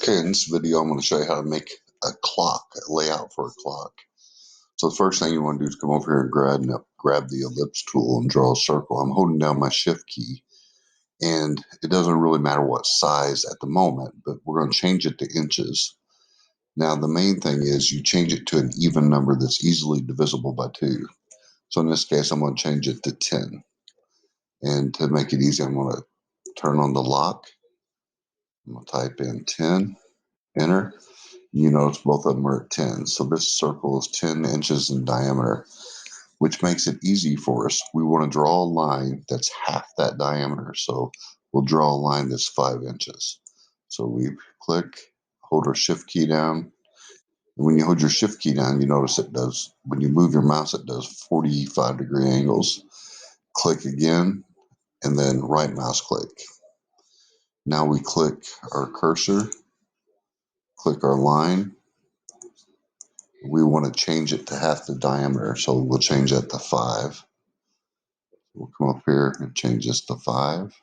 Okay, in this video, I'm going to show you how to make a clock, a layout for a clock. So the first thing you want to do is come over here and grab the ellipse tool and draw a circle. I'm holding down my shift key, and it doesn't really matter what size at the moment, but we're going to change it to inches. Now, the main thing is you change it to an even number that's easily divisible by 2. So in this case, I'm going to change it to 10. And to make it easy, I'm going to turn on the lock. I'm going to type in 10, enter. You notice both of them are at 10. So this circle is 10 inches in diameter, which makes it easy for us. We want to draw a line that's half that diameter. So we'll draw a line that's 5 inches. So we click, hold our shift key down. And when you hold your shift key down, you notice it does, when you move your mouse, it does 45-degree angles. Click again, and then right mouse click. Now we click our cursor, click our line. We want to change it to half the diameter, so we'll change that to 5. We'll come up here and change this to 5.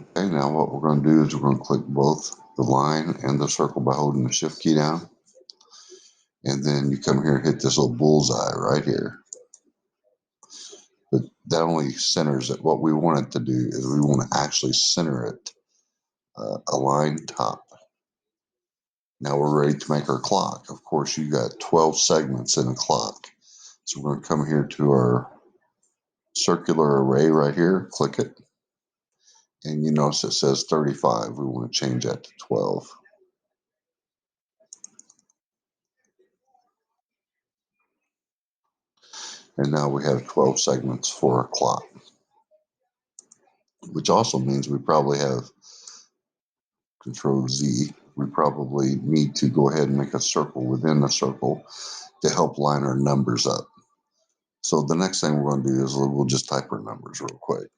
Okay, now what we're going to do is we're going to click both the line and the circle by holding the shift key down. And then you come here and hit this little bullseye right here. But that only centers it. What we want it to do is we want to actually center it, align top. Now we're ready to make our clock. Of course, you got 12 segments in a clock. So we're going to come here to our circular array right here, click it. And you notice it says 35. We want to change that to 12. And now we have 12 segments for a clock, which also means we probably have Control Z. We probably need to go ahead and make a circle within the circle to help line our numbers up. So the next thing we're going to do is we'll just type our numbers real quick.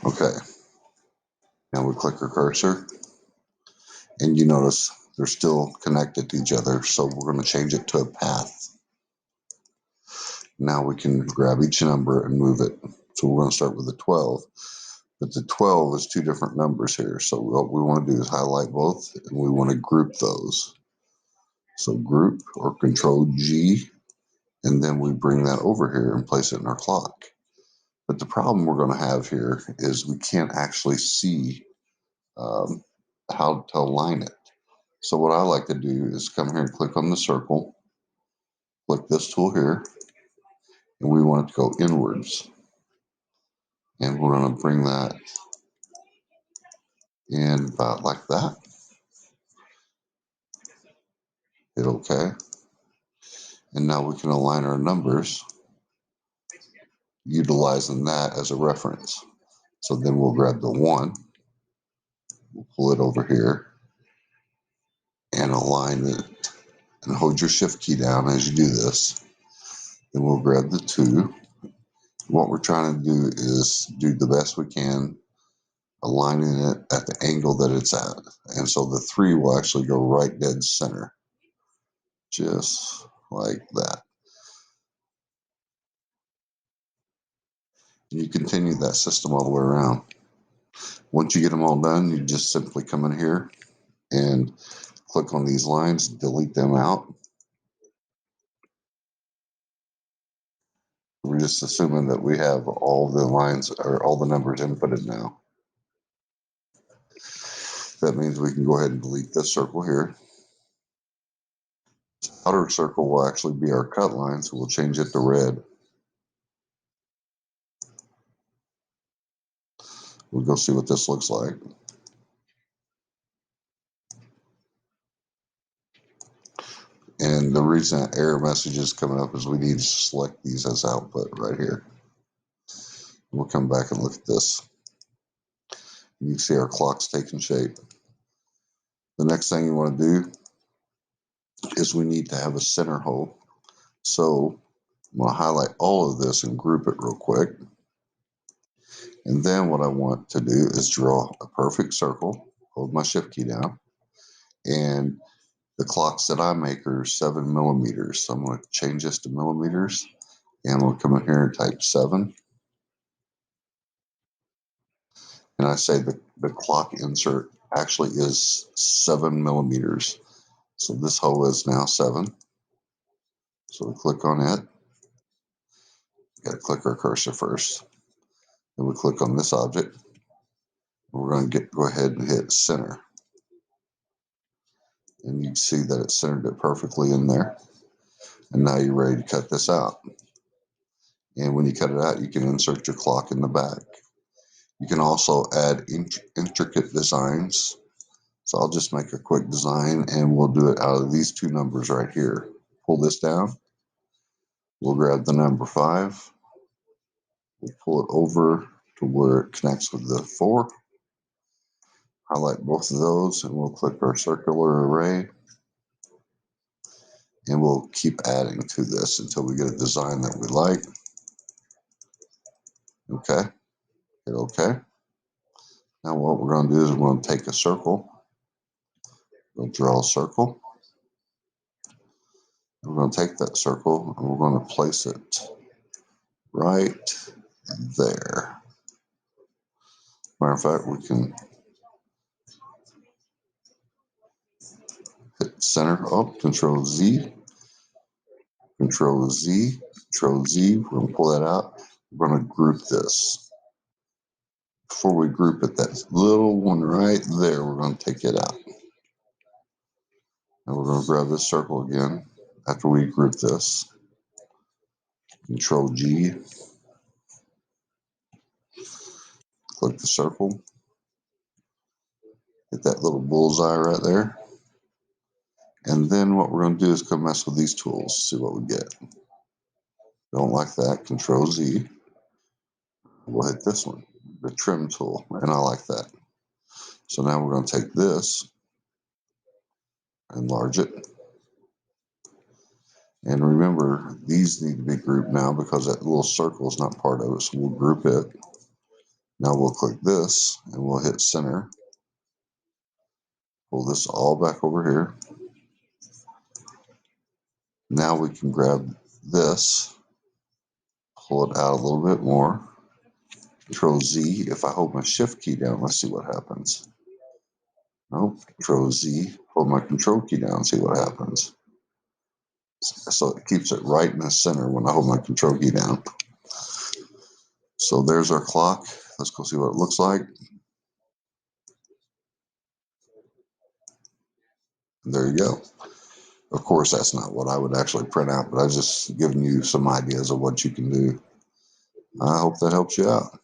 Okay. Now we click our cursor, and you notice they're still connected to each other. So we're going to change it to a path. Now we can grab each number and move it. So we're going to start with the 12. But the 12 is 2 different numbers here. So what we want to do is highlight both, and we want to group those. So group or Control G, and then we bring that over here and place it in our clock. But the problem we're going to have here is we can't actually see how to align it. So what I like to do is come here and click on the circle, click this tool here, and we want it to go inwards. And we're going to bring that in about like that. Hit OK. And now we can align our numbers utilizing that as a reference. So then we'll grab the 1, we'll pull it over here and align it, and hold your shift key down as you do this. Then we'll grab the 2. What we're trying to do is do the best we can, aligning it at the angle that it's at. And so the 3 will actually go right dead center, just like that. And you continue that system all the way around. Once you get them all done, you just simply come in here and click on these lines, delete them out. We're just assuming that we have all the lines or all the numbers inputted now. That means we can go ahead and delete this circle here. This outer circle will actually be our cut line, so we'll change it to red. We'll go see what this looks like. And the reason that error message is coming up is we need to select these as output right here. We'll come back and look at this. You can see our clock's taking shape. The next thing you want to do is we need to have a center hole. So I'm going to highlight all of this and group it real quick. And then what I want to do is draw a perfect circle, hold my shift key down, and the clocks that I make are 7 millimeters. So I'm going to change this to millimeters, and we'll come in here and type 7. And I say the clock insert actually is 7 millimeters. So this hole is now 7. So we click on it. Got to click our cursor first. Then we click on this object. We're going to go ahead and hit center. And you can see that it centered it perfectly in there. And now you're ready to cut this out. And when you cut it out, you can insert your clock in the back. You can also add intricate designs. So I'll just make a quick design and we'll do it out of these two numbers right here. Pull this down. We'll grab the number 5. We'll pull it over to where it connects with the 4. Highlight both of those and we'll click our circular array. And we'll keep adding to this until we get a design that we like. Okay, hit OK. Now what we're going to do is we're going to take a circle. We'll draw a circle. We're going to take that circle and we're going to place it right there. Matter of fact, we can hit center. Oh, Control Z, Control Z, Control Z. We're going to pull that out. We're going to group this. Before we group it, that little one right there, we're going to take it out. And we're going to grab this circle again after we group this. Control G, click the circle, hit that little bullseye right there. And then what we're going to do is come mess with these tools, see what we get. Don't like that, Control Z. We'll hit this one, the trim tool, and I like that. So now we're going to take this, enlarge it. And remember, these need to be grouped now because that little circle is not part of it, so we'll group it. Now we'll click this and we'll hit center. Pull this all back over here. Now we can grab this, pull it out a little bit more. Control Z. If I hold my shift key down, let's see what happens. Nope. Control Z. Hold my control key down, see what happens. So it keeps it right in the center when I hold my control key down. So there's our clock. Let's go see what it looks like. And there you go. Of course, that's not what I would actually print out, but I've just given you some ideas of what you can do. I hope that helps you out.